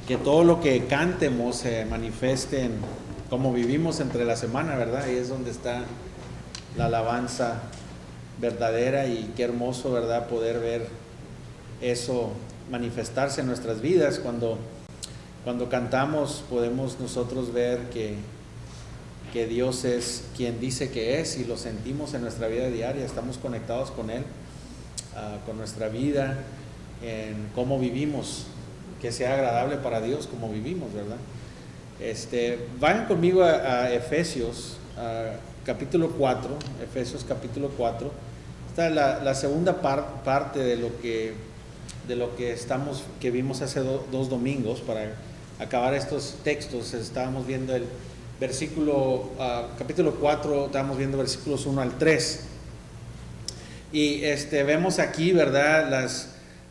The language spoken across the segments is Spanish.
que todo lo que cantemos se manifieste en cómo vivimos entre la semana, ¿verdad? Ahí es donde está la alabanza verdadera, y qué hermoso, ¿verdad?, poder ver eso manifestarse en nuestras vidas. Cuando cantamos podemos nosotros ver que Dios es quien dice que es, y lo sentimos en nuestra vida diaria. Estamos conectados con Él, con nuestra vida, en cómo vivimos, que sea agradable para Dios como vivimos, ¿verdad? Vayan conmigo a Efesios capítulo 4, Efesios capítulo 4. Esta es la segunda parte de lo que que vimos hace dos domingos. Para acabar estos textos, estábamos viendo el capítulo 4, estábamos viendo versículos 1 al 3. Y vemos aquí, ¿verdad?,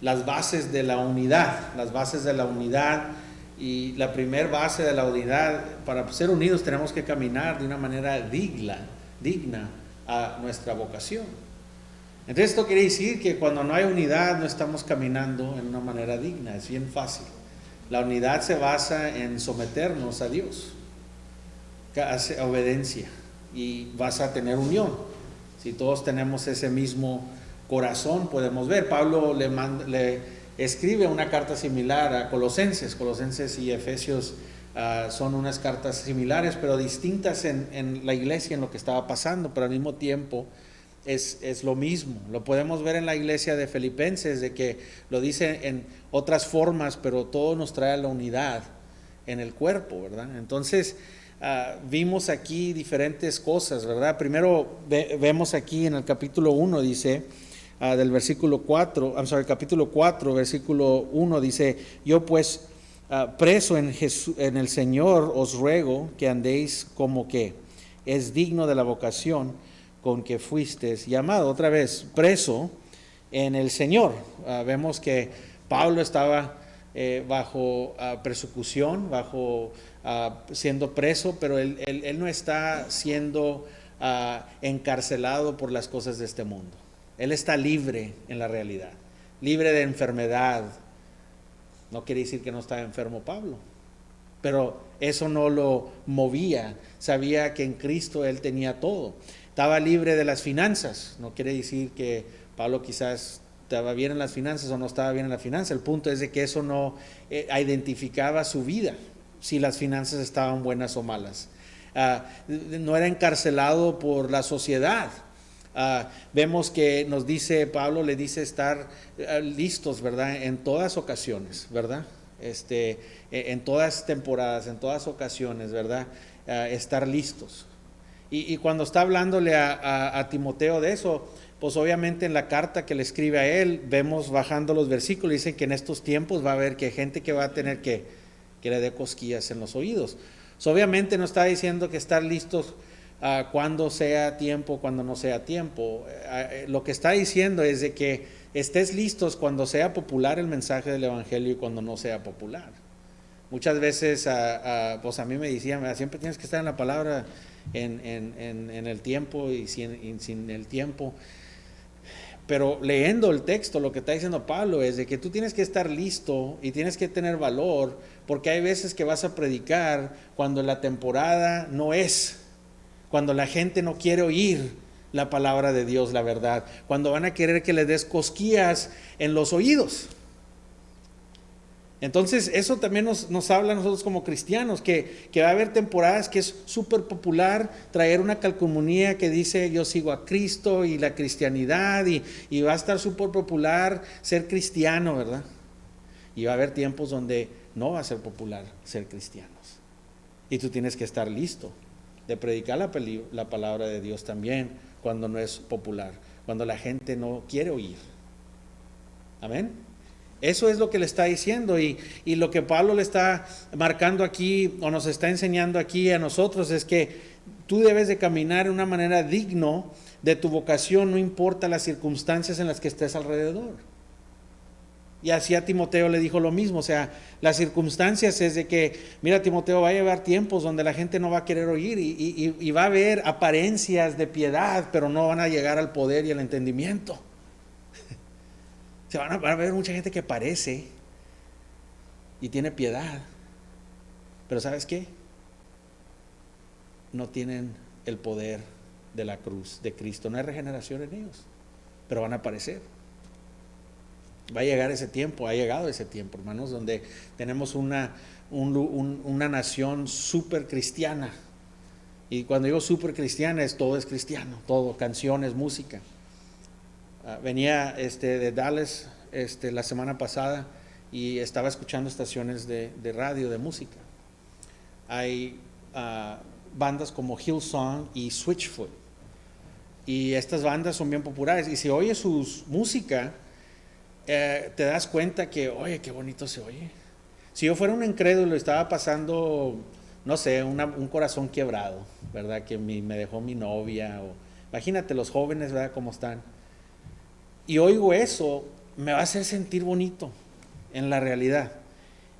las bases de la unidad, y la primer base de la unidad: para ser unidos tenemos que caminar de una manera digna a nuestra vocación. Entonces esto quiere decir que cuando no hay unidad no estamos caminando en una manera digna. Es bien fácil. La unidad se basa en someternos a Dios, obediencia, y vas a tener unión. Si todos tenemos ese mismo corazón, podemos ver. Pablo le escribe una carta similar a Colosenses. Colosenses y Efesios son unas cartas similares, pero distintas en la iglesia, en lo que estaba pasando, pero al mismo tiempo es lo mismo. Lo podemos ver en la iglesia de Filipenses, de que lo dice en otras formas, pero todo nos trae a la unidad en el cuerpo, ¿verdad? Entonces, vimos aquí diferentes cosas, ¿verdad? Primero vemos aquí en el capítulo 1, dice, del versículo 4, capítulo 4, versículo 1, dice: yo pues, preso en el Señor, os ruego que andéis como que es digno de la vocación con que fuisteis llamado. Otra vez, preso en el Señor. Vemos que Pablo estaba bajo persecución, siendo preso, pero él no está siendo encarcelado por las cosas de este mundo. Él está libre en la realidad, libre de enfermedad. No quiere decir que no estaba enfermo Pablo, pero eso no lo movía. Sabía que en Cristo él tenía todo. Estaba libre de las finanzas. No quiere decir que Pablo quizás estaba bien en las finanzas o no estaba bien en las finanzas. El punto es de que eso no identificaba su vida, si las finanzas estaban buenas o malas. No era encarcelado por la sociedad. Vemos que nos dice, Pablo le dice estar listos, ¿verdad?, en todas ocasiones, ¿verdad? En todas temporadas, en todas ocasiones, ¿verdad? Estar listos. Y cuando está hablándole a Timoteo de eso, pues obviamente en la carta que le escribe a él, vemos bajando los versículos, dice que en estos tiempos va a haber gente que va a tener que le dé cosquillas en los oídos. Obviamente no está diciendo que estar listos cuando sea tiempo, cuando no sea tiempo. Lo que está diciendo es de que estés listos cuando sea popular el mensaje del evangelio y cuando no sea popular. Muchas veces pues a mí me decían, siempre tienes que estar en la palabra en el tiempo y sin el tiempo. Pero leyendo el texto, lo que está diciendo Pablo es de que tú tienes que estar listo y tienes que tener valor, porque hay veces que vas a predicar cuando la temporada no es, cuando la gente no quiere oír la palabra de Dios, la verdad, cuando van a querer que les des cosquillas en los oídos. Entonces eso también nos habla a nosotros como cristianos, que va a haber temporadas que es súper popular traer una calcomanía que dice yo sigo a Cristo y la cristianidad, y va a estar súper popular ser cristiano, ¿verdad? Y va a haber tiempos donde no va a ser popular ser cristianos, y tú tienes que estar listo de predicar la palabra de Dios también cuando no es popular, cuando la gente no quiere oír. Amén. Eso es lo que le está diciendo, y lo que Pablo le está marcando aquí, o nos está enseñando aquí a nosotros, es que tú debes de caminar de una manera digno de tu vocación, no importa las circunstancias en las que estés alrededor. Y así a Timoteo le dijo lo mismo, o sea, las circunstancias es de que, mira, Timoteo, va a llevar tiempos donde la gente no va a querer oír, y va a haber apariencias de piedad, pero no van a llegar al poder y al entendimiento. Se van a ver mucha gente que parece, y tiene piedad. Pero ¿sabes qué? No tienen el poder de la cruz de Cristo. No hay regeneración en ellos, pero van a aparecer. Va a llegar ese tiempo, ha llegado ese tiempo, hermanos, donde tenemos una nación súper cristiana. Y cuando digo súper cristiana, todo es cristiano, todo, canciones, música. Venía de Dallas la semana pasada y estaba escuchando estaciones de radio, de música. Hay bandas como Hillsong y Switchfoot. Y estas bandas son bien populares. Y si oyes su música, te das cuenta que, oye, qué bonito se oye. Si yo fuera un incrédulo, estaba pasando, no sé, un corazón quebrado, ¿verdad? Que me dejó mi novia. Imagínate los jóvenes, ¿verdad? Cómo están. Y oigo eso, me va a hacer sentir bonito en la realidad.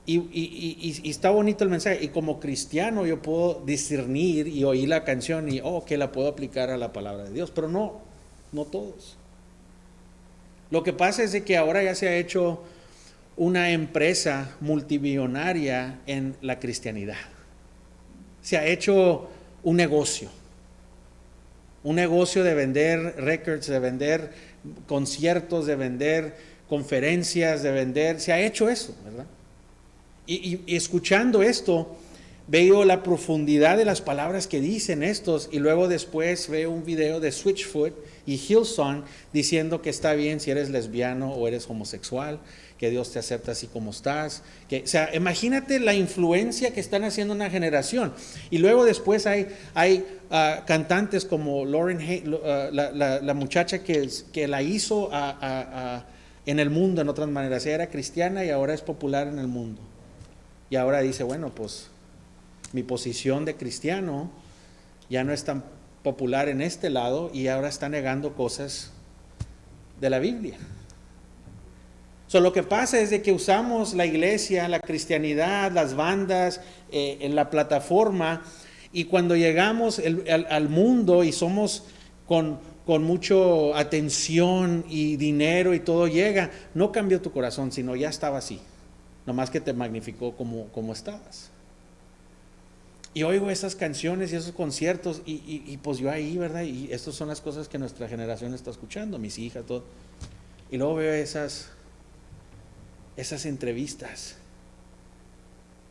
Y está bonito el mensaje. Y como cristiano yo puedo discernir y oír la canción y, que la puedo aplicar a la palabra de Dios. Pero no todos. Lo que pasa es de que ahora ya se ha hecho una empresa multimillonaria en la cristianidad. Se ha hecho un negocio de vender records, de vender conciertos, de vender conferencias, se ha hecho eso, ¿verdad? Y escuchando esto, veo la profundidad de las palabras que dicen estos, y luego después veo un video de Switchfoot y Hillsong diciendo que está bien si eres lesbiano o eres homosexual, que Dios te acepta así como estás. O sea, imagínate la influencia que están haciendo una generación. Y luego después hay cantantes como Lauren la muchacha que la hizo en el mundo, en otras maneras. Ella era cristiana y ahora es popular en el mundo. Y ahora dice, bueno, pues mi posición de cristiano ya no es tan popular en este lado y ahora está negando cosas de la Biblia. Lo que pasa es de que usamos la iglesia, la cristianidad, las bandas, en la plataforma, y cuando llegamos al mundo y somos con mucha atención y dinero y todo llega, no cambió tu corazón, sino ya estaba así, nomás que te magnificó como estabas. Y oigo esas canciones y esos conciertos y pues yo ahí, ¿verdad? Y estas son las cosas que nuestra generación está escuchando, mis hijas, todo. Y luego veo esas entrevistas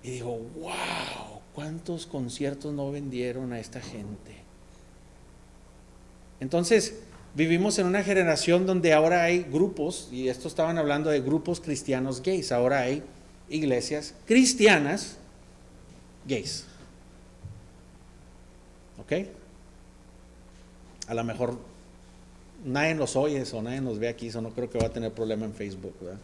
y digo, wow, cuántos conciertos no vendieron a esta gente. Entonces vivimos en una generación donde ahora hay grupos, y esto estaban hablando de grupos cristianos gays, ahora hay iglesias cristianas gays. ¿Ok? A lo mejor nadie los oye o nadie nos ve aquí, eso no creo que va a tener problema en Facebook, ¿verdad?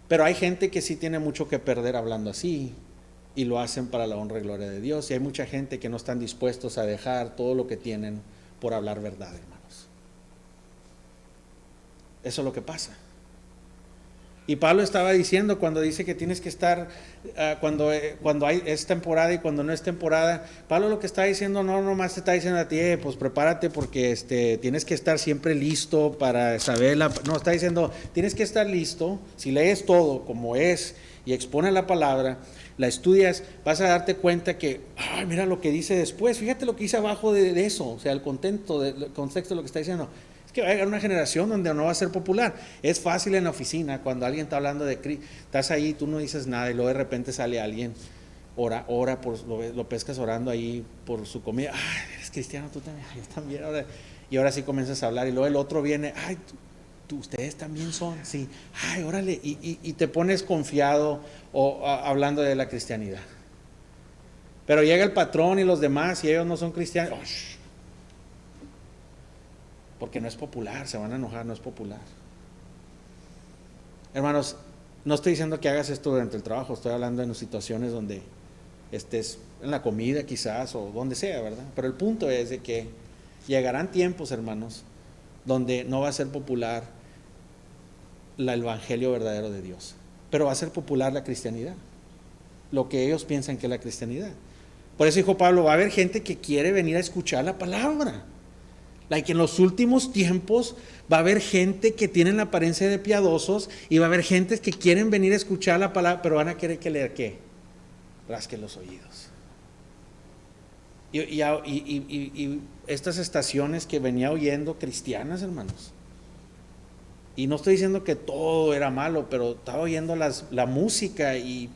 Pero hay gente que sí tiene mucho que perder hablando así, y lo hacen para la honra y gloria de Dios, y hay mucha gente que no están dispuestos a dejar todo lo que tienen por hablar verdad, hermanos. Eso es lo que pasa. Y Pablo estaba diciendo, cuando dice que tienes que estar, cuando es temporada y cuando no es temporada, Pablo lo que está diciendo, no nomás te está diciendo a ti, pues prepárate porque tienes que estar siempre listo para saber no, está diciendo, tienes que estar listo. Si lees todo como es y expones la palabra, la estudias, vas a darte cuenta que, mira lo que dice después, fíjate lo que dice abajo de eso, o sea, el contexto de lo que está diciendo. Es que va a llegar una generación donde no va a ser popular. Es fácil en la oficina, cuando alguien está hablando de Cristo, estás ahí, tú no dices nada, y luego de repente sale alguien, ora lo pescas orando ahí por su comida. Eres cristiano, tú también, yo también. Y ahora sí comienzas a hablar, y luego el otro viene, ustedes también son, sí, órale, y te pones confiado hablando de la cristianidad. Pero llega el patrón y los demás, y ellos no son cristianos, porque no es popular, se van a enojar, no es popular. Hermanos, no estoy diciendo que hagas esto durante el trabajo, estoy hablando en situaciones donde estés en la comida quizás, o donde sea, ¿verdad? Pero el punto es de que llegarán tiempos, hermanos, donde no va a ser popular el evangelio verdadero de Dios, pero va a ser popular la cristianidad, lo que ellos piensan que es la cristianidad. Por eso dijo Pablo, va a haber gente que quiere venir a escuchar la palabra. En los últimos tiempos va a haber gente que tienen la apariencia de piadosos y va a haber gente que quieren venir a escuchar la palabra, pero van a querer que leer ¿qué? Rasque los oídos. Y estas estaciones que venía oyendo cristianas, hermanos. Y no estoy diciendo que todo era malo, pero estaba oyendo la música y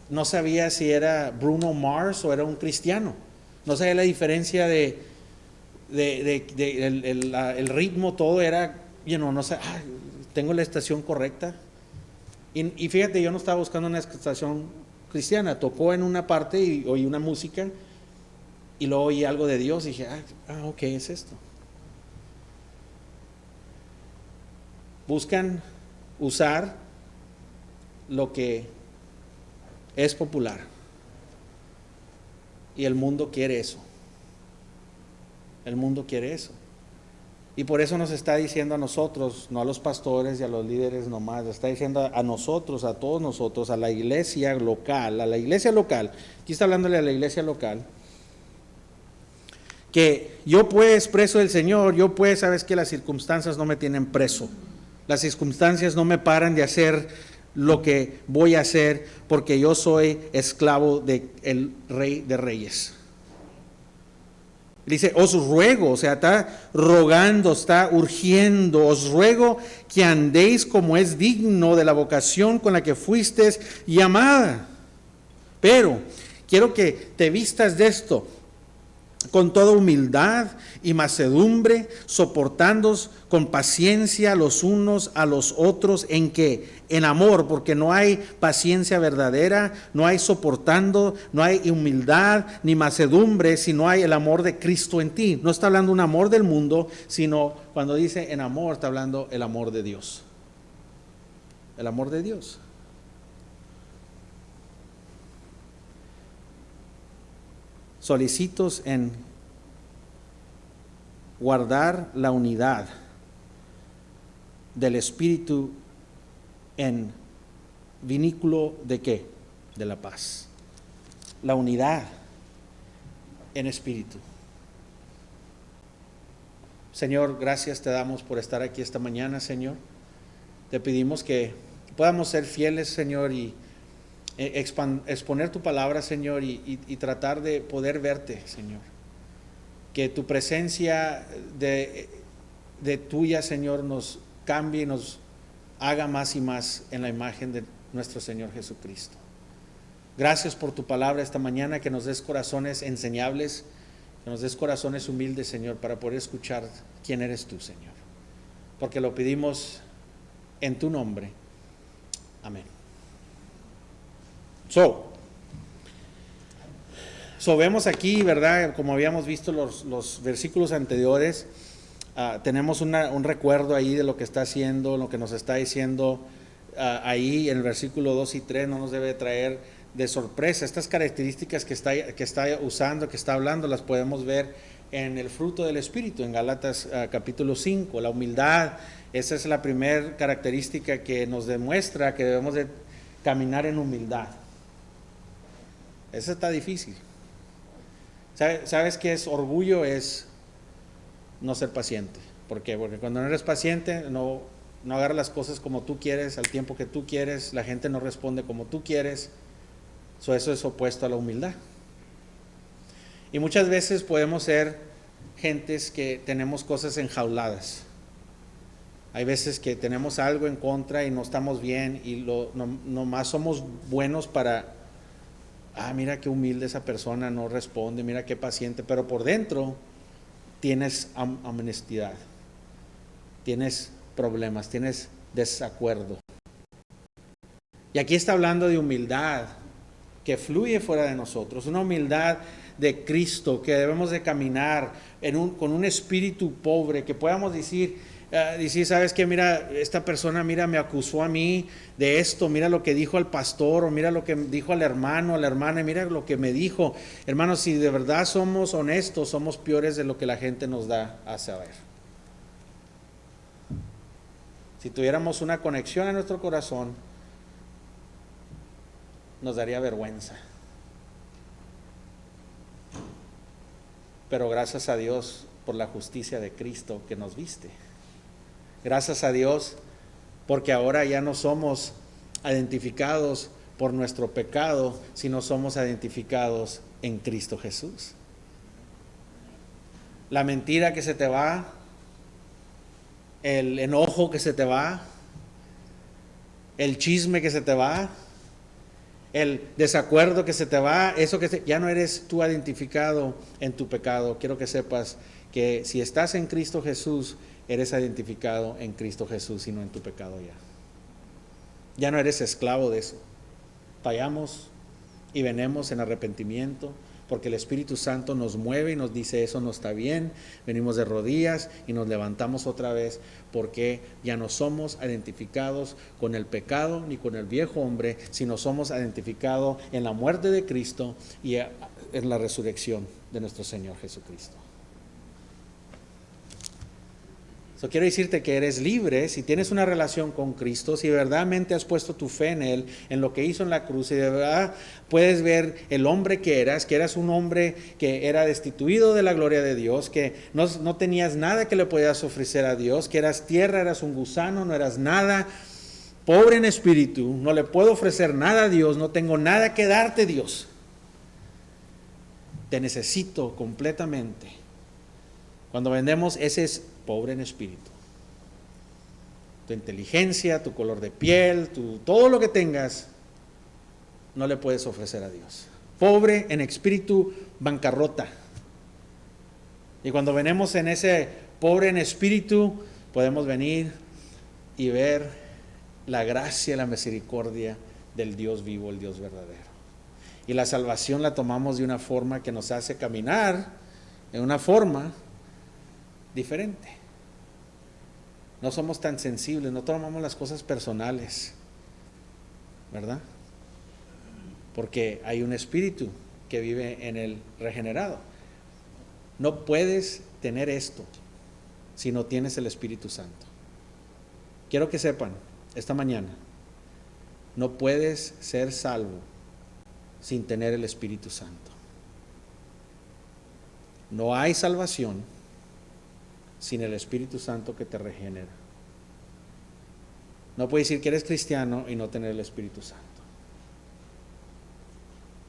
no sabía si era Bruno Mars o era un cristiano. No sabía la diferencia el ritmo, todo era, no sé, tengo la estación correcta. Y fíjate, yo no estaba buscando una estación cristiana, tocó en una parte y oí una música y luego oí algo de Dios y dije, ok, es esto. Buscan usar lo que es popular y el mundo quiere eso. El mundo quiere eso. Y por eso nos está diciendo a nosotros, no a los pastores y a los líderes nomás, está diciendo a nosotros, a todos nosotros, a la iglesia local, aquí está hablándole a la iglesia local, que yo pues preso del Señor, yo pues, sabes que las circunstancias no me tienen preso, las circunstancias no me paran de hacer lo que voy a hacer, porque yo soy esclavo del Rey de Reyes. Dice, os ruego, o sea, está rogando, está urgiendo, os ruego que andéis como es digno de la vocación con la que fuisteis llamada. Pero quiero que te vistas de esto con toda humildad y mansedumbre, soportándoos con paciencia los unos a los otros, ¿en qué? En amor, porque no hay paciencia verdadera, no hay soportando, no hay humildad ni mansedumbre, sino hay el amor de Cristo en ti. No está hablando un amor del mundo, sino cuando dice en amor, está hablando el amor de Dios. El amor de Dios. Solicitos en guardar la unidad del Espíritu en vínculo de ¿qué? De la paz. La unidad en espíritu. Señor, gracias te damos por estar aquí esta mañana, Señor. Te pedimos que podamos ser fieles, Señor, y exponer tu palabra, Señor, y tratar de poder verte, Señor. Que tu presencia de tuya, Señor, nos cambie y nos haga más y más en la imagen de nuestro Señor Jesucristo. Gracias por tu palabra esta mañana, que nos des corazones enseñables, que nos des corazones humildes, Señor, para poder escuchar quién eres tú, Señor. Porque lo pedimos en tu nombre. Amén. Vemos aquí, ¿verdad? Como habíamos visto los versículos anteriores, tenemos un recuerdo ahí de lo que está haciendo, lo que nos está diciendo ahí en el versículo 2 y 3, no nos debe traer de sorpresa. Estas características que está usando, que está hablando, las podemos ver en el fruto del Espíritu, en Gálatas capítulo 5, la humildad. Esa es la primera característica que nos demuestra que debemos de caminar en humildad. Eso está difícil. ¿Sabes qué es orgullo? Es no ser paciente. ¿Por qué? Porque cuando no eres paciente, no agarras las cosas como tú quieres, al tiempo que tú quieres, la gente no responde como tú quieres. Eso es opuesto a la humildad. Y muchas veces podemos ser gentes que tenemos cosas enjauladas. Hay veces que tenemos algo en contra y no estamos bien y nomás somos buenos para, mira qué humilde esa persona, no responde, mira qué paciente, pero por dentro tienes honestidad, tienes problemas, tienes desacuerdo. Y aquí está hablando de humildad que fluye fuera de nosotros, una humildad de Cristo, que debemos de caminar con un espíritu pobre, que podamos decir, ¿sabes qué? Mira, esta persona, mira, me acusó a mí de esto, mira lo que dijo al pastor, o mira lo que dijo al hermano, a la hermana, y mira lo que me dijo. Hermanos, si de verdad somos honestos, somos peores de lo que la gente nos da a saber. Si tuviéramos una conexión en nuestro corazón, nos daría vergüenza. Pero gracias a Dios por la justicia de Cristo que nos viste. Gracias a Dios, porque ahora ya no somos identificados por nuestro pecado, sino somos identificados en Cristo Jesús. La mentira que se te va, el enojo que se te va, el chisme que se te va, el desacuerdo que se te va, eso ya no eres tú identificado en tu pecado. Quiero que sepas que si estás en Cristo Jesús, eres identificado en Cristo Jesús y no en tu pecado ya. Ya no eres esclavo de eso. Fallamos y venimos en arrepentimiento, porque el Espíritu Santo nos mueve y nos dice eso no está bien. Venimos de rodillas y nos levantamos otra vez, porque ya no somos identificados con el pecado ni con el viejo hombre, sino somos identificados en la muerte de Cristo y en la resurrección de nuestro Señor Jesucristo. Quiero decirte que eres libre si tienes una relación con Cristo, si verdaderamente has puesto tu fe en Él, en lo que hizo en la cruz, y de verdad puedes ver el hombre que eras un hombre que era destituido de la gloria de Dios, que no tenías nada que le podías ofrecer a Dios, que eras tierra, eras un gusano, no eras nada, pobre en espíritu, no le puedo ofrecer nada a Dios, no tengo nada que darte, Dios. Te necesito completamente. Cuando vendemos, ese es pobre en espíritu. Tu inteligencia, tu color de piel, todo lo que tengas, no le puedes ofrecer a Dios. Pobre en espíritu, bancarrota. Y cuando venimos en ese pobre en espíritu, podemos venir y ver la gracia y la misericordia del Dios vivo, el Dios verdadero. Y la salvación la tomamos de una forma que nos hace caminar en una forma diferente. No somos tan sensibles, no tomamos las cosas personales, ¿verdad? Porque hay un espíritu que vive en el regenerado. No puedes tener esto si no tienes el Espíritu Santo. Quiero que sepan, esta mañana, no puedes ser salvo sin tener el Espíritu Santo. No hay salvación sin el Espíritu Santo que te regenera. No puedes decir que eres cristiano y no tener el Espíritu Santo.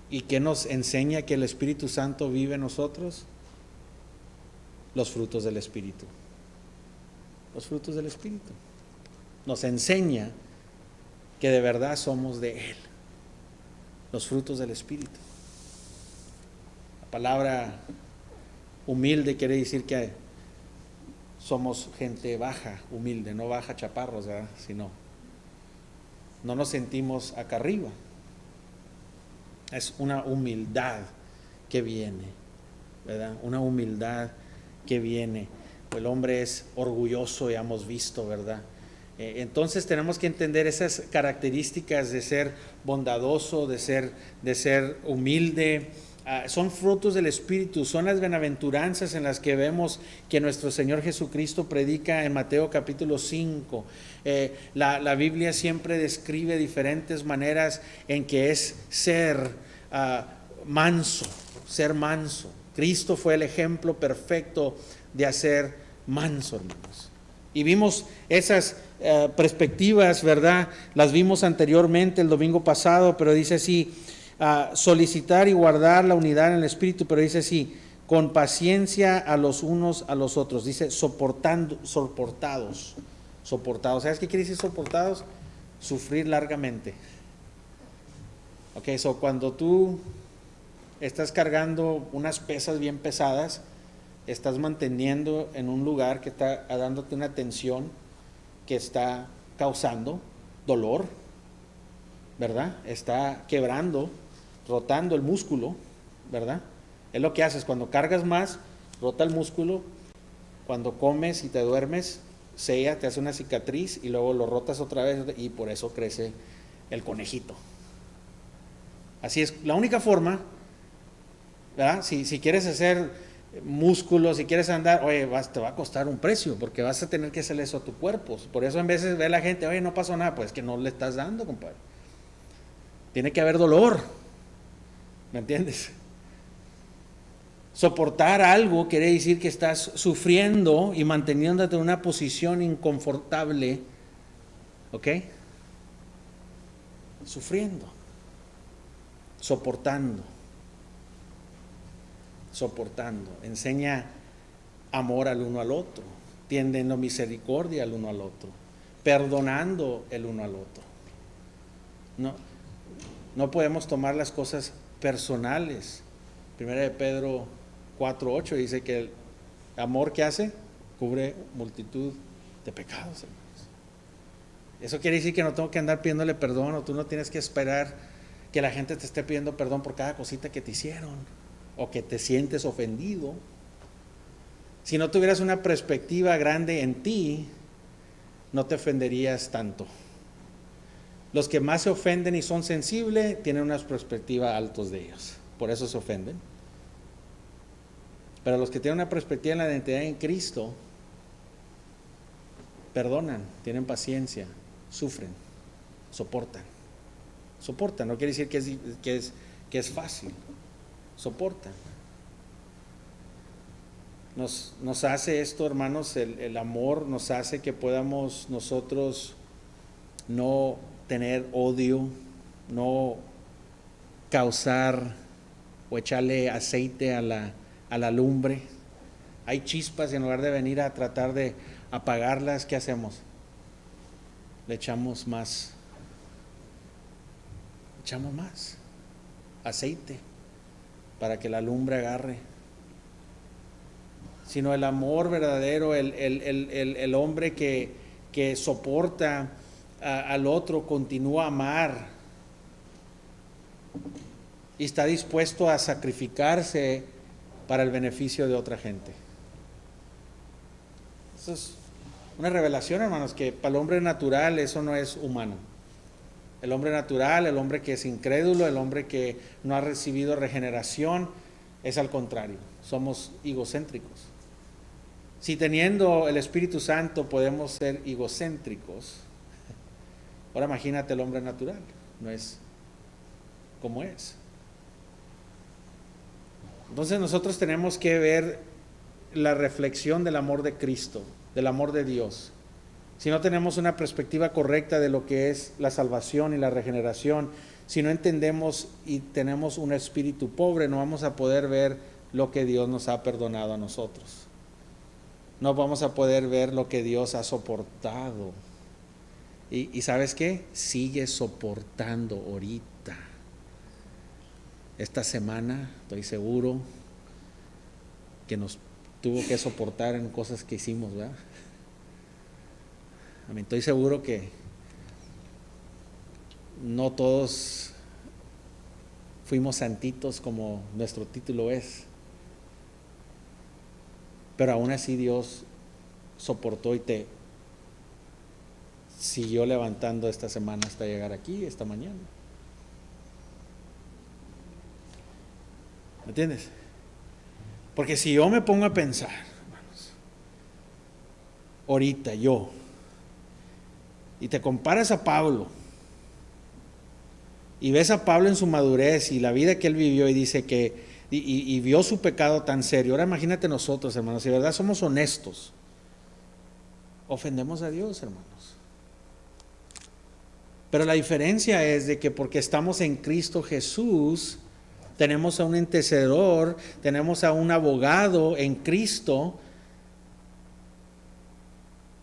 ¿Y qué nos enseña que el Espíritu Santo vive en nosotros? Los frutos del Espíritu. Los frutos del Espíritu. Nos enseña que de verdad somos de Él. Los frutos del Espíritu. La palabra humilde quiere decir que somos gente baja, humilde, no baja chaparros, ¿verdad? Sino no nos sentimos acá arriba. Es una humildad que viene, ¿verdad? Una humildad que viene. El hombre es orgulloso, ya hemos visto, ¿verdad? Entonces tenemos que entender esas características de ser bondadoso, de ser humilde. Son frutos del Espíritu, son las bienaventuranzas en las que vemos que nuestro Señor Jesucristo predica en Mateo capítulo 5. La Biblia siempre describe diferentes maneras en que es ser manso, ser manso. Cristo fue el ejemplo perfecto de ser manso, hermanos. Y vimos esas perspectivas, ¿verdad? Las vimos anteriormente el domingo pasado, pero dice así: solicitar y guardar la unidad en el Espíritu, pero dice así: con paciencia a los unos a los otros. Dice soportados. ¿Sabes qué quiere decir soportados? Sufrir largamente. Ok, cuando tú estás cargando unas pesas bien pesadas, estás manteniendo en un lugar que está dándote una tensión que está causando dolor, ¿verdad? Está quebrando, rotando el músculo, ¿verdad? Es lo que haces cuando cargas más, rota el músculo. Cuando comes y te duermes, sella, te hace una cicatriz y luego lo rotas otra vez y por eso crece el conejito. Así es, la única forma, ¿verdad? Si quieres hacer músculos, si quieres andar, oye, te va a costar un precio, porque vas a tener que hacer eso a tu cuerpo. Por eso en veces ve la gente, oye, no pasó nada, pues que no le estás dando, compadre. Tiene que haber dolor, ¿me entiendes? Soportar algo quiere decir que estás sufriendo y manteniéndote en una posición inconfortable, ¿ok? Sufriendo, soportando. Enseña amor al uno al otro, tiendiendo misericordia al uno al otro, perdonando el uno al otro. No podemos tomar las cosas personales. Primera de Pedro 4:8 dice que el amor que hace cubre multitud de pecados, hermanos. Eso quiere decir que no tengo que andar pidiéndole perdón, o tú no tienes que esperar que la gente te esté pidiendo perdón por cada cosita que te hicieron o que te sientes ofendido. Si no tuvieras una perspectiva grande en ti, no te ofenderías tanto. Los que más se ofenden y son sensibles tienen una perspectiva altos de ellos, por eso se ofenden. Pero los que tienen una perspectiva en la identidad en Cristo, perdonan, tienen paciencia, sufren, soportan. No quiere decir que es fácil, soportan. Nos hace esto, hermanos, el amor nos hace que podamos nosotros no tener odio, no causar o echarle aceite a la lumbre. Hay chispas y en lugar de venir a tratar de apagarlas, ¿qué hacemos? Le echamos más aceite para que la lumbre agarre. Sino el amor verdadero, el hombre que soporta al otro, continúa a amar y está dispuesto a sacrificarse para el beneficio de otra gente. Eso es una revelación, hermanos, que para el hombre natural eso no es humano. El hombre natural, el hombre que es incrédulo, el hombre que no ha recibido regeneración, es al contrario, somos egocéntricos. Si teniendo el Espíritu Santo podemos ser egocéntricos, ahora imagínate el hombre natural, no es como es. Entonces nosotros tenemos que ver la reflexión del amor de Cristo, del amor de Dios. Si no tenemos una perspectiva correcta de lo que es la salvación y la regeneración, si no entendemos y tenemos un espíritu pobre, no vamos a poder ver lo que Dios nos ha perdonado a nosotros. No vamos a poder ver lo que Dios ha soportado. Y ¿sabes qué? Sigue soportando ahorita. Esta semana estoy seguro que nos tuvo que soportar en cosas que hicimos, ¿verdad? Estoy seguro que no todos fuimos santitos como nuestro título es, pero aún así Dios soportó y te siguió levantando esta semana hasta llegar aquí, esta mañana. ¿Me entiendes? Porque si yo me pongo a pensar, hermanos, ahorita yo, y te comparas a Pablo, y ves a Pablo en su madurez y la vida que él vivió y dice que, y vio su pecado tan serio. Ahora imagínate nosotros, hermanos, si de verdad somos honestos, ofendemos a Dios, hermanos. Pero la diferencia es de que porque estamos en Cristo Jesús, tenemos a un intercesor, tenemos a un abogado en Cristo,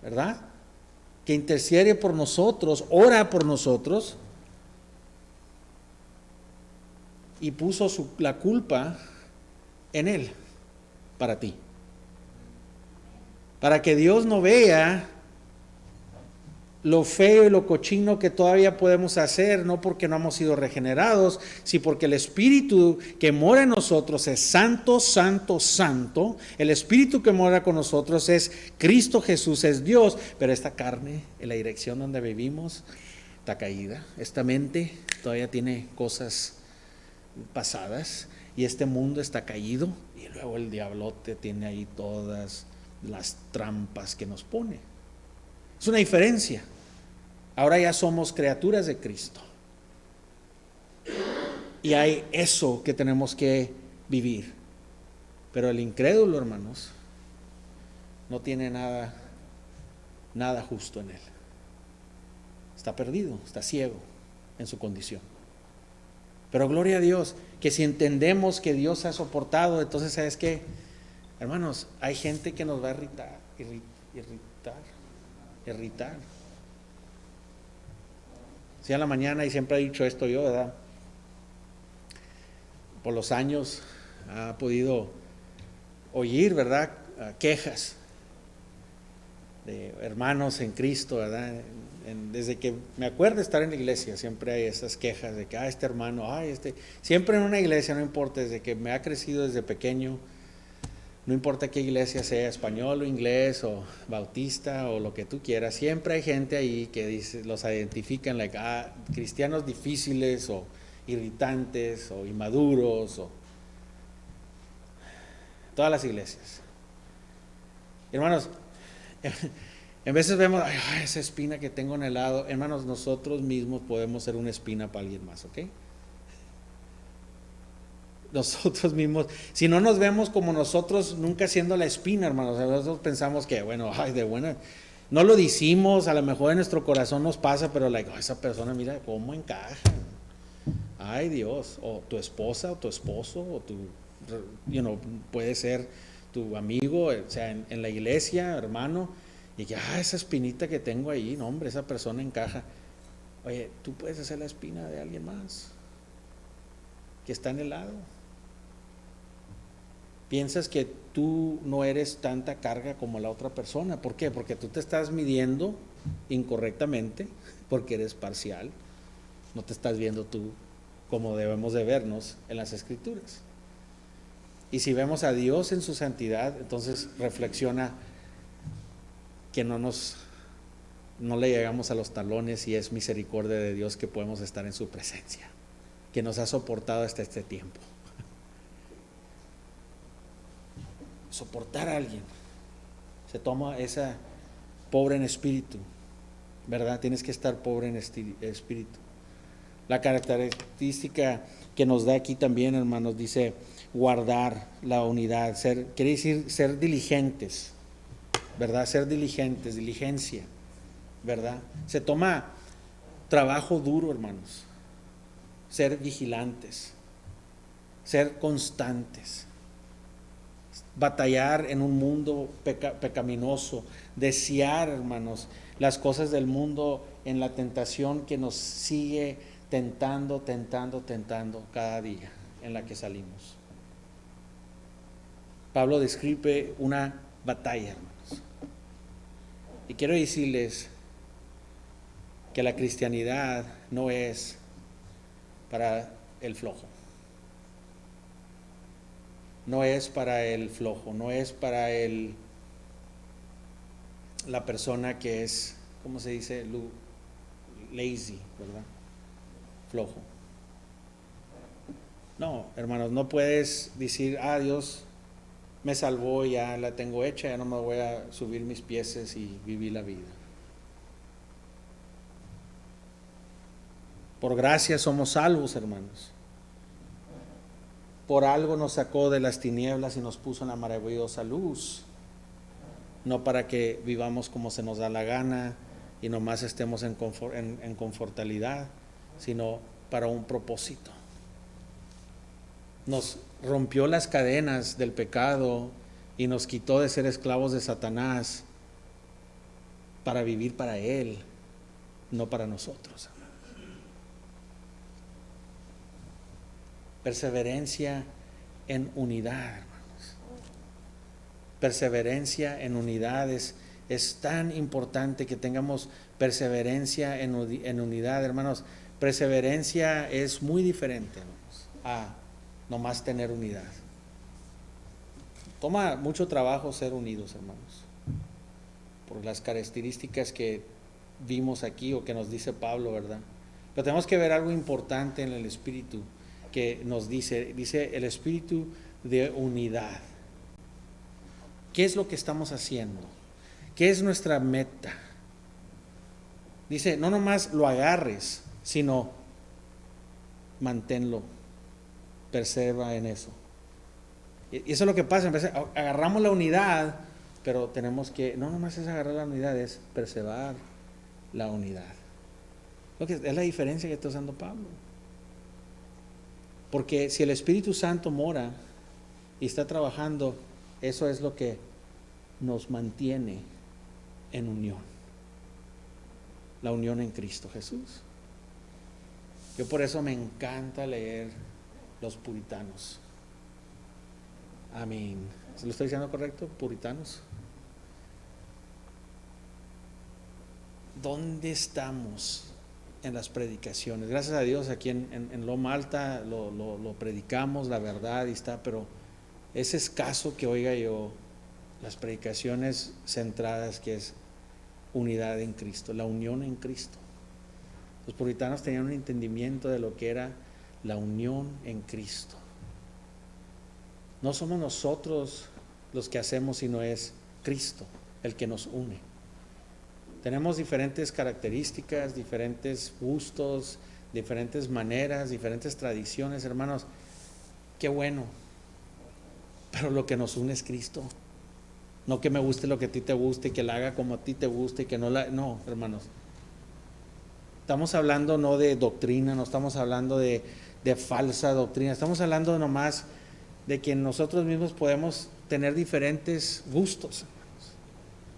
¿verdad? Que intercede por nosotros, ora por nosotros, y puso la culpa en Él, para ti. Para que Dios no vea lo feo y lo cochino que todavía podemos hacer, no porque no hemos sido regenerados, sino porque el Espíritu que mora en nosotros es santo, santo, santo. El Espíritu que mora con nosotros es Cristo Jesús, es Dios, pero esta carne, en la dirección donde vivimos, está caída. Esta mente todavía tiene cosas pasadas y este mundo está caído, y luego el diablote tiene ahí todas las trampas que nos pone. Es una diferencia. Ahora ya somos criaturas de Cristo. Y hay eso que tenemos que vivir. Pero el incrédulo, hermanos, no tiene nada justo en él. Está perdido, está ciego en su condición. Pero gloria a Dios, que si entendemos que Dios ha soportado, entonces ¿sabes qué? Hermanos, hay gente que nos va a irritar. Sí, a la mañana, y siempre he dicho esto yo, ¿verdad? Por los años ha podido oír, ¿verdad? Quejas de hermanos en Cristo, ¿verdad? Desde que me acuerdo de estar en la iglesia, siempre hay esas quejas de que, este hermano, siempre en una iglesia, no importa, desde que me ha crecido desde pequeño, no importa qué iglesia sea, español o inglés o bautista o lo que tú quieras, siempre hay gente ahí que dice, los identifican, cristianos difíciles o irritantes o inmaduros, o todas las iglesias. Hermanos, en veces vemos, esa espina que tengo en el lado. Hermanos, nosotros mismos podemos ser una espina para alguien más, ¿ok? Nosotros mismos, si no nos vemos como nosotros, nunca siendo la espina, hermanos. Nosotros pensamos que, de buena, no lo decimos, a lo mejor en nuestro corazón nos pasa, pero esa persona, mira cómo encaja. Ay, Dios, o tu esposa, o tu esposo, o puede ser tu amigo, o sea, en la iglesia, hermano, y que, esa espinita que tengo ahí, no, hombre, esa persona encaja. Oye, tú puedes hacer la espina de alguien más que está en el lado. Piensas que tú no eres tanta carga como la otra persona. ¿Por qué? Porque tú te estás midiendo incorrectamente, porque eres parcial. No te estás viendo tú como debemos de vernos en las Escrituras. Y si vemos a Dios en su santidad, entonces reflexiona que no le llegamos a los talones, y es misericordia de Dios que podemos estar en su presencia, que nos ha soportado hasta este tiempo. Soportar a alguien se toma esa pobre en espíritu, ¿verdad? Tienes que estar pobre en espíritu. La característica que nos da aquí también, hermanos, dice guardar la unidad, quiere decir ser diligentes, ¿verdad? Ser diligentes, diligencia, ¿verdad? Se toma trabajo duro, hermanos, ser vigilantes, ser constantes, batallar en un mundo pecaminoso, desear, hermanos, las cosas del mundo en la tentación que nos sigue tentando cada día en la que salimos. Pablo describe una batalla, hermanos. Y quiero decirles que la cristianidad no es para el flojo. No es para el flojo, no es para la persona que es, ¿cómo se dice? Lazy, ¿verdad? Flojo. No, hermanos, no puedes decir, Dios me salvó, ya la tengo hecha, ya no me voy a subir mis pieses y vivir la vida. Por gracia somos salvos, hermanos. Por algo nos sacó de las tinieblas y nos puso en la maravillosa luz. No para que vivamos como se nos da la gana y nomás estemos en confortalidad, sino para un propósito. Nos rompió las cadenas del pecado y nos quitó de ser esclavos de Satanás para vivir para Él, no para nosotros. Perseverancia en unidad, hermanos. Perseverancia en unidad es tan importante que tengamos perseverancia en unidad, hermanos. Perseverancia es muy diferente, hermanos, a nomás tener unidad. Toma mucho trabajo ser unidos, hermanos, por las características que vimos aquí o que nos dice Pablo, ¿verdad? Pero tenemos que ver algo importante en el espíritu que nos dice el espíritu de unidad. ¿Qué es lo que estamos haciendo? ¿Qué es nuestra meta? Dice, no nomás lo agarres, sino manténlo, persevera en eso. Y eso es lo que pasa, agarramos la unidad, pero tenemos que, no nomás es agarrar la unidad, es perseverar la unidad. Es la diferencia que está usando Pablo. Porque si el Espíritu Santo mora y está trabajando, eso es lo que nos mantiene en unión. La unión en Cristo Jesús. Yo por eso me encanta leer los puritanos. Amén. ¿Se lo estoy diciendo correcto? Puritanos. ¿Dónde estamos en las predicaciones? Gracias a Dios aquí en Loma Alta lo predicamos, la verdad, y está, pero es escaso que oiga yo las predicaciones centradas, que es unidad en Cristo, la unión en Cristo. Los puritanos tenían un entendimiento de lo que era la unión en Cristo. No somos nosotros los que hacemos, sino es Cristo el que nos une. Tenemos diferentes características, diferentes gustos, diferentes maneras, diferentes tradiciones, hermanos. Qué bueno. Pero lo que nos une es Cristo. No que me guste lo que a ti te guste, que la haga como a ti te guste, que no la... No, hermanos. Estamos hablando no de doctrina, no estamos hablando de falsa doctrina. Estamos hablando nomás de que nosotros mismos podemos tener diferentes gustos, hermanos.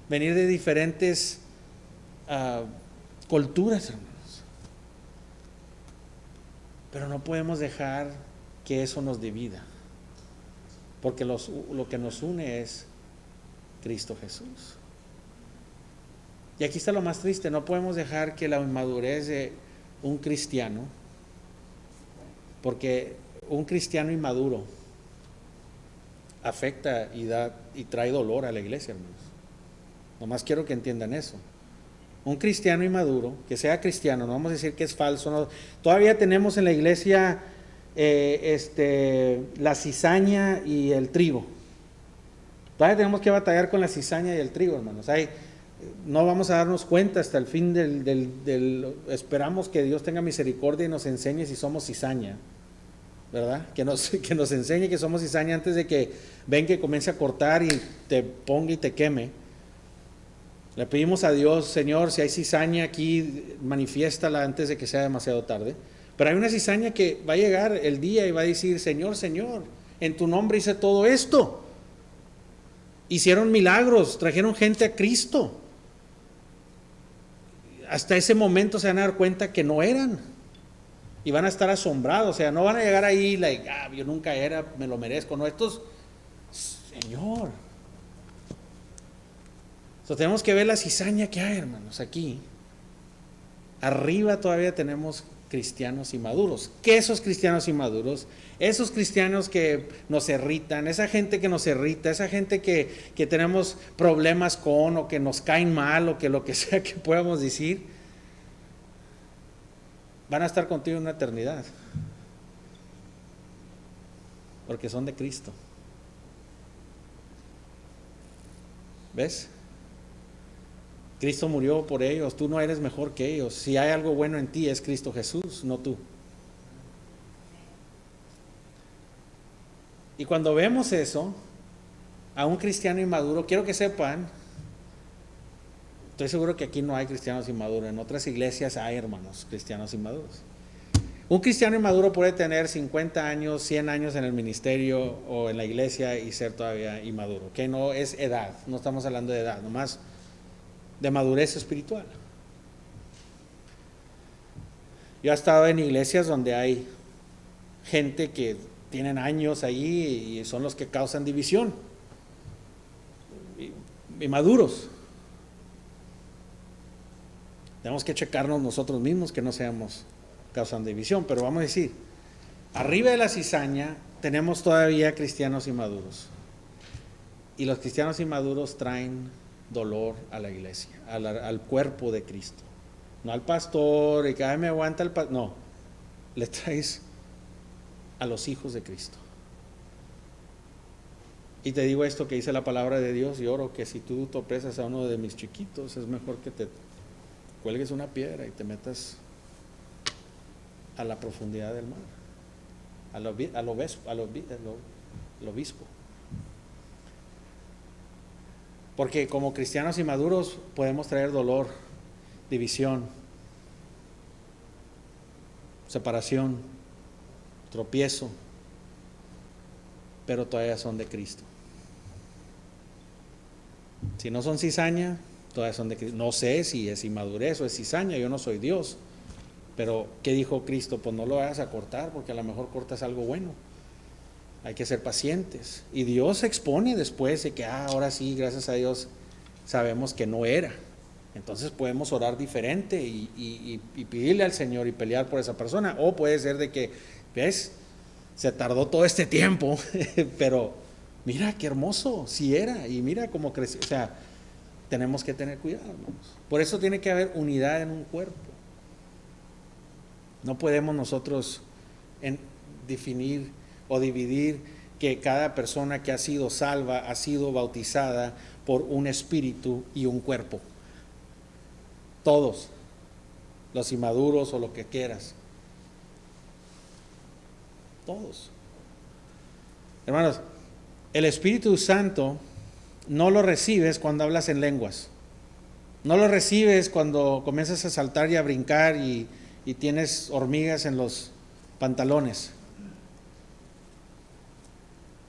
Venir de diferentes culturas, hermanos. Pero no podemos dejar que eso nos divida. Porque lo que nos une es Cristo Jesús. Y aquí está lo más triste, no podemos dejar que la inmadurez de un cristiano, porque un cristiano inmaduro afecta y trae dolor a la iglesia, hermanos. Nomás quiero que entiendan eso. Un cristiano inmaduro, que sea cristiano, no vamos a decir que es falso, no. Todavía tenemos en la iglesia la cizaña y el trigo. Todavía tenemos que batallar con la cizaña y el trigo, hermanos. No vamos a darnos cuenta hasta el fin esperamos que Dios tenga misericordia y nos enseñe si somos cizaña, ¿verdad? Que nos enseñe que somos cizaña antes de que venga y comience a cortar y te ponga y te queme. Le pedimos a Dios, Señor, si hay cizaña aquí, manifiéstala antes de que sea demasiado tarde. Pero hay una cizaña que va a llegar el día y va a decir, Señor, Señor, en tu nombre hice todo esto. Hicieron milagros, trajeron gente a Cristo. Hasta ese momento se van a dar cuenta que no eran. Y van a estar asombrados, o sea, no van a llegar ahí, yo nunca era, me lo merezco. No, estos, Señor. Entonces tenemos que ver la cizaña que hay, hermanos, aquí. Arriba todavía tenemos cristianos inmaduros. ¿Qué esos cristianos inmaduros? Esos cristianos que nos irritan, esa gente que nos irrita, esa gente que tenemos problemas con, o que nos caen mal, o que lo que sea que podamos decir, van a estar contigo en una eternidad. Porque son de Cristo. ¿Ves? Cristo murió por ellos, tú no eres mejor que ellos. Si hay algo bueno en ti es Cristo Jesús, no tú. Y cuando vemos eso, a un cristiano inmaduro, quiero que sepan, estoy seguro que aquí no hay cristianos inmaduros, en otras iglesias hay, hermanos, cristianos inmaduros. Un cristiano inmaduro puede tener 50 años, 100 años en el ministerio o en la iglesia y ser todavía inmaduro, que no es edad, no estamos hablando de edad, nomás de madurez espiritual. Yo he estado en iglesias donde hay gente que tienen años ahí y son los que causan división, inmaduros. Tenemos que checarnos nosotros mismos que no seamos causando división, pero vamos a decir, arriba de la cizaña tenemos todavía cristianos inmaduros, y los cristianos inmaduros traen dolor a la iglesia, al cuerpo de Cristo, no al pastor y que me aguanta el pastor, no, le traes a los hijos de Cristo. Y te digo esto que dice la palabra de Dios, y oro que si tú tropezas a uno de mis chiquitos, es mejor que te cuelgues una piedra y te metas a la profundidad del mar, al obispo. Porque como cristianos inmaduros podemos traer dolor, división, separación, tropiezo, pero todavía son de Cristo. Si no son cizaña, todavía son de Cristo. No sé si es inmadurez o es cizaña, yo no soy Dios. Pero ¿qué dijo Cristo? Pues no lo vayas a cortar, porque a lo mejor cortas algo bueno. Hay que ser pacientes. Y Dios se expone después de que, ahora sí, gracias a Dios, sabemos que no era. Entonces podemos orar diferente y pedirle al Señor y pelear por esa persona. O puede ser de que, ¿ves? Se tardó todo este tiempo, pero mira qué hermoso, sí era, y mira cómo creció. O sea, tenemos que tener cuidado, hermanos. Por eso tiene que haber unidad en un cuerpo. No podemos nosotros definir o dividir que cada persona que ha sido salva ha sido bautizada por un espíritu y un cuerpo. Todos, los inmaduros o lo que quieras. Todos. Hermanos, el Espíritu Santo no lo recibes cuando hablas en lenguas. No lo recibes cuando comienzas a saltar y a brincar y tienes hormigas en los pantalones.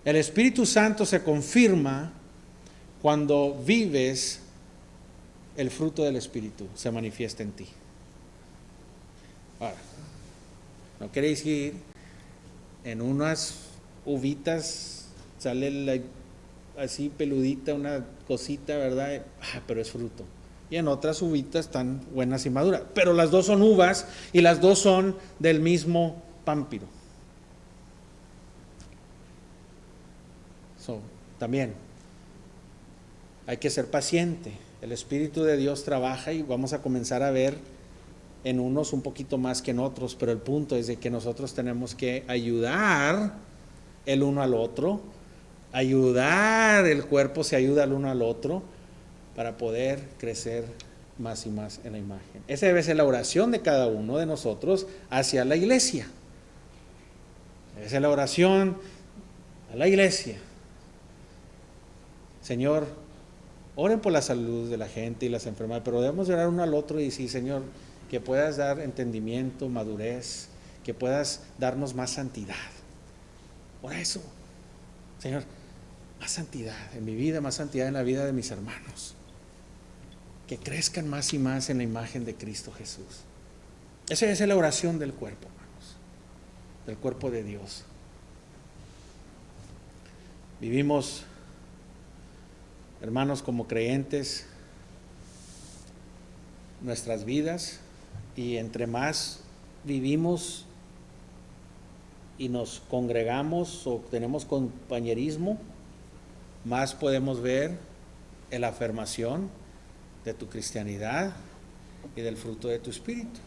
El Espíritu Santo se confirma cuando vives el fruto del Espíritu, se manifiesta en ti. Ahora, no quiere decir en unas uvitas sale así peludita una cosita, ¿verdad? Pero es fruto. Y en otras uvitas están buenas y maduras. Pero las dos son uvas y las dos son del mismo pámpiro. También hay que ser paciente. El Espíritu de Dios trabaja y vamos a comenzar a ver en unos un poquito más que en otros, pero el punto es de que nosotros tenemos que ayudar el uno al otro, ayudar, el cuerpo se ayuda el uno al otro para poder crecer más y más en la imagen. Esa debe ser la oración de cada uno de nosotros hacia la iglesia. Debe ser la oración a la iglesia. Señor, oren por la salud de la gente y las enfermedades, pero debemos orar uno al otro y decir, Señor, que puedas dar entendimiento, madurez, que puedas darnos más santidad. Por eso, Señor, más santidad en mi vida, más santidad en la vida de mis hermanos. Que crezcan más y más en la imagen de Cristo Jesús. Esa es la oración del cuerpo, hermanos, del cuerpo de Dios. Vivimos, hermanos, como creyentes, nuestras vidas, y entre más vivimos y nos congregamos o tenemos compañerismo, más podemos ver la afirmación de tu cristianidad y del fruto de tu espíritu.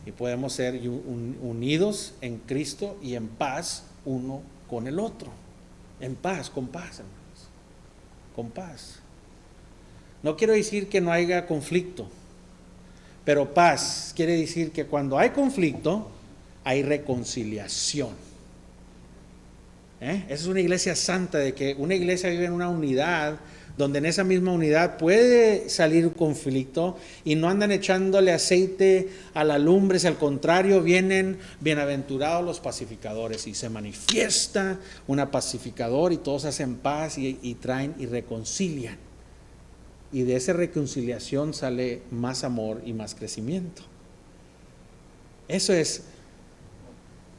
Y podemos ser unidos en Cristo y en paz uno con el otro. En paz, con paz, hermanos. Con paz. No quiero decir que no haya conflicto, pero paz quiere decir que cuando hay conflicto, hay reconciliación. Esa es una iglesia santa, de que una iglesia vive en una unidad, donde en esa misma unidad puede salir un conflicto y no andan echándole aceite a la lumbre, al contrario, vienen bienaventurados los pacificadores y se manifiesta una pacificador y todos hacen paz y traen y reconcilian. Y de esa reconciliación sale más amor y más crecimiento. Eso es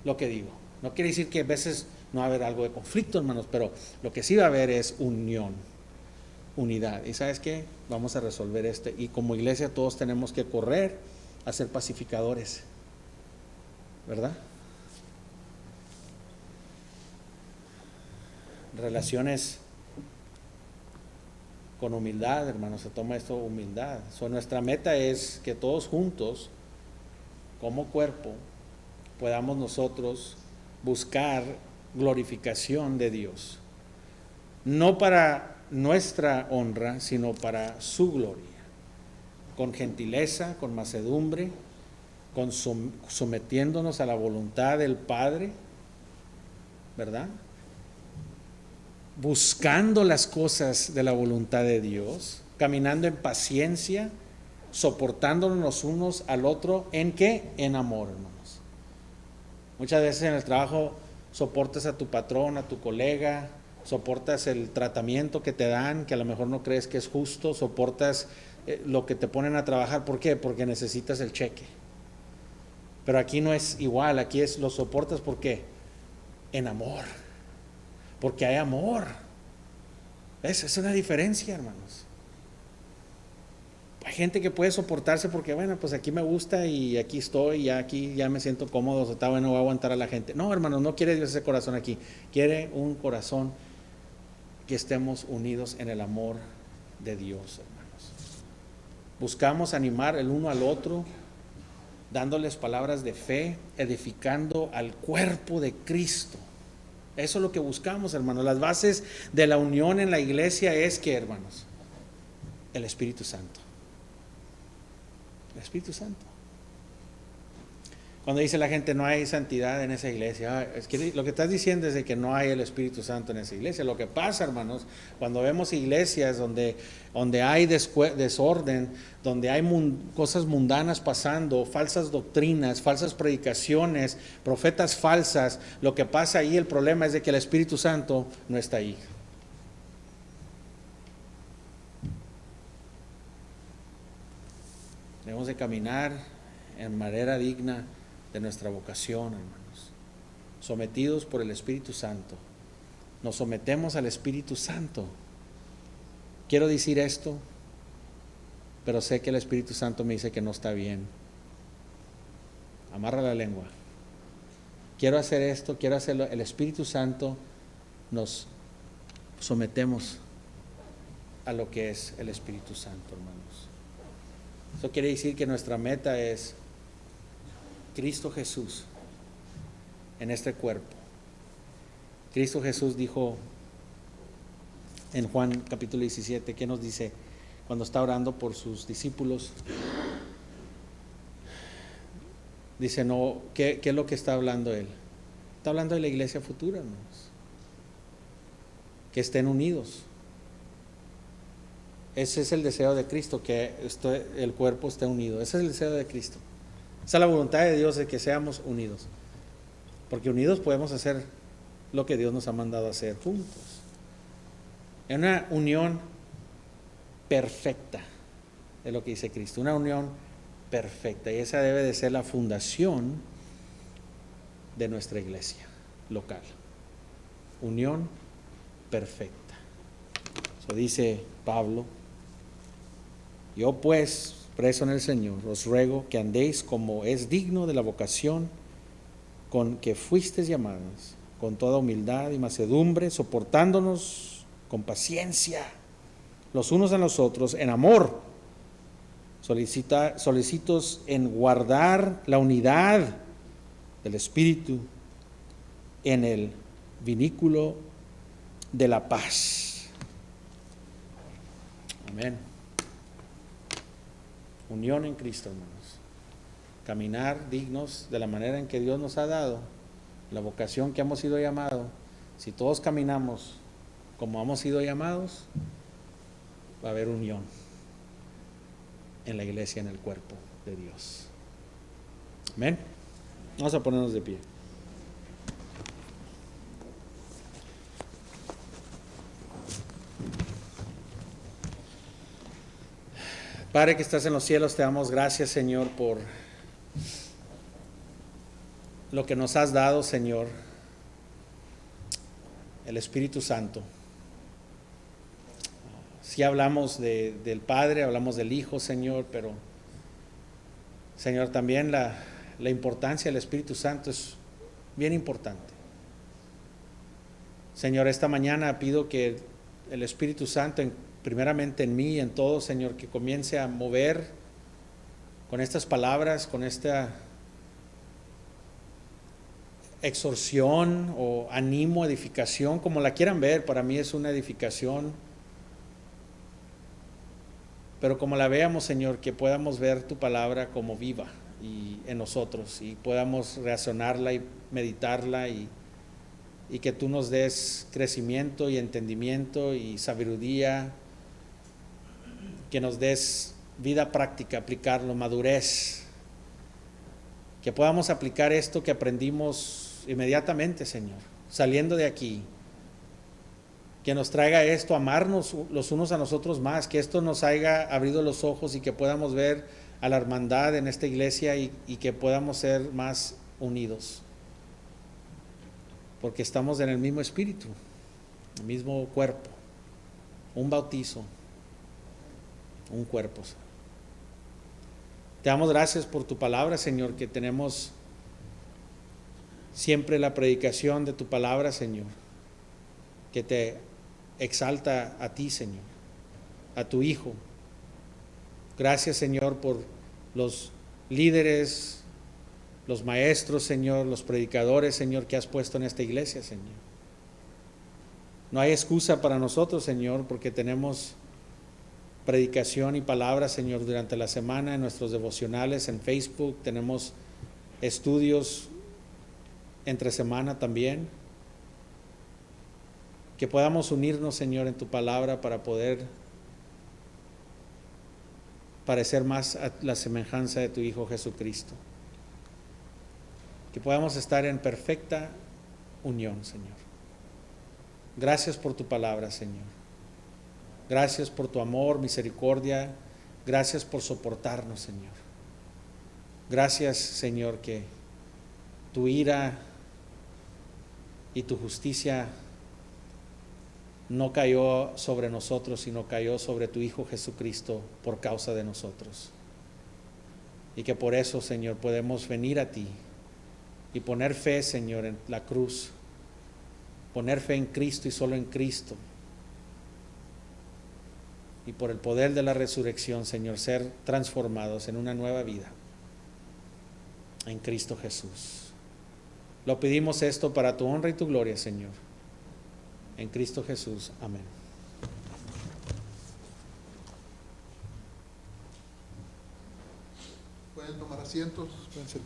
lo que digo. No quiere decir que a veces no va a haber algo de conflicto, hermanos, pero lo que sí va a haber es unión, unidad. ¿Y sabes qué? Vamos a resolver y como iglesia todos tenemos que correr a ser pacificadores, ¿verdad? Relaciones con humildad, hermanos, se toma esto humildad. Nuestra meta es que todos juntos, como cuerpo, podamos nosotros buscar glorificación de Dios, no para nuestra honra, sino para su gloria, con gentileza, con mansedumbre, con sometiéndonos a la voluntad del Padre, ¿verdad? buscando las cosas de la voluntad de Dios, caminando en paciencia, soportándonos los unos al otro, ¿en qué? En amor, hermanos. Muchas veces en el trabajo soportas a tu patrón, a tu colega, soportas el tratamiento que te dan, que a lo mejor no crees que es justo, soportas lo que te ponen a trabajar. ¿Por qué? Porque necesitas el cheque. Pero aquí no es igual, aquí es lo soportas, ¿por qué? En amor, porque hay amor. Es una diferencia, hermanos. Hay gente que puede soportarse porque, bueno, pues aquí me gusta y aquí estoy, y aquí ya me siento cómodo, está bueno, voy a aguantar a la gente. No, hermanos, no quiere Dios ese corazón aquí. Quiere un corazón que estemos unidos en el amor de Dios, hermanos. Buscamos animar el uno al otro, dándoles palabras de fe, edificando al cuerpo de Cristo. Eso es lo que buscamos, hermanos. Las bases de la unión en la iglesia es que, hermanos, el Espíritu Santo. El Espíritu Santo. Cuando dice la gente no hay santidad en esa iglesia, es que lo que estás diciendo es de que no hay el Espíritu Santo en esa iglesia. Lo que pasa, hermanos, cuando vemos iglesias donde hay desorden, donde hay cosas mundanas pasando, falsas doctrinas, falsas predicaciones, profetas falsas, lo que pasa ahí, el problema es de que el Espíritu Santo no está ahí. Debemos de caminar en manera digna de nuestra vocación, hermanos, sometidos por el Espíritu Santo. Nos sometemos al Espíritu Santo. Quiero decir esto, pero sé que el Espíritu Santo me dice que no está bien. Amarra la lengua. Quiero hacer esto, quiero hacerlo. El Espíritu Santo, nos sometemos a lo que es el Espíritu Santo, hermanos. Eso quiere decir que nuestra meta es Cristo Jesús en este cuerpo. Cristo Jesús dijo en Juan capítulo 17, ¿qué nos dice? Cuando está orando por sus discípulos, dice, no, ¿qué es lo que está hablando él? Está hablando de la iglesia futura, hermanos. Que estén unidos. Ese es el deseo de Cristo, que el cuerpo esté unido. Ese es el deseo de Cristo. Esa es la voluntad de Dios, de que seamos unidos. Porque unidos podemos hacer lo que Dios nos ha mandado a hacer juntos. En una unión perfecta, es lo que dice Cristo, una unión perfecta. Y esa debe de ser la fundación de nuestra iglesia local. Unión perfecta. Eso dice Pablo. Yo pues, preso en el Señor, os ruego que andéis como es digno de la vocación con que fuisteis llamados, con toda humildad y mansedumbre, soportándonos con paciencia los unos a los otros, en amor, solicitos en guardar la unidad del Espíritu en el vínculo de la paz. Amén. Unión en Cristo, hermanos. Caminar dignos de la manera en que Dios nos ha dado, la vocación que hemos sido llamados. Si todos caminamos como hemos sido llamados, va a haber unión en la iglesia, en el cuerpo de Dios. Amén. Vamos a ponernos de pie. Padre que estás en los cielos, te damos gracias, Señor, por lo que nos has dado, Señor, el Espíritu Santo. Sí hablamos del Padre, hablamos del Hijo, Señor, pero, Señor, también la importancia del Espíritu Santo es bien importante. Señor, esta mañana pido que el Espíritu Santo, primeramente en mí y en todo, Señor, que comience a mover con estas palabras, con esta exhorción o ánimo, edificación, como la quieran ver. Para mí es una edificación, pero como la veamos, Señor, que podamos ver tu palabra como viva y en nosotros, y podamos reaccionarla y meditarla y y que tú nos des crecimiento y entendimiento y sabiduría, que nos des vida práctica, aplicarlo, madurez, que podamos aplicar esto que aprendimos inmediatamente, Señor, saliendo de aquí, que nos traiga esto, amarnos los unos a nosotros más, que esto nos haya abrido los ojos y que podamos ver a la hermandad en esta iglesia y que podamos ser más unidos, porque estamos en el mismo espíritu, el mismo cuerpo, un bautizo, un cuerpo. Te damos gracias por tu palabra, Señor, que tenemos siempre la predicación de tu palabra, Señor, que te exalta a ti, Señor, a tu Hijo. Gracias, Señor, por los líderes, los maestros, Señor, los predicadores, Señor, que has puesto en esta iglesia, Señor. No hay excusa para nosotros, Señor, porque tenemos predicación y palabra, Señor, durante la semana en nuestros devocionales, en Facebook, tenemos estudios entre semana también. Que podamos unirnos, Señor, en tu palabra para poder parecer más a la semejanza de tu Hijo Jesucristo. Que podamos estar en perfecta unión, Señor. Gracias por tu palabra, Señor. Gracias por tu amor, misericordia. Gracias por soportarnos, Señor. Gracias, Señor, que tu ira y tu justicia no cayó sobre nosotros, sino cayó sobre tu Hijo Jesucristo por causa de nosotros. Y que por eso, Señor, podemos venir a ti y poner fe, Señor, en la cruz, poner fe en Cristo y solo en Cristo. Y por el poder de la resurrección, Señor, ser transformados en una nueva vida en Cristo Jesús. Lo pedimos esto para tu honra y tu gloria, Señor. En Cristo Jesús. Amén. Pueden tomar asientos, pueden sentar.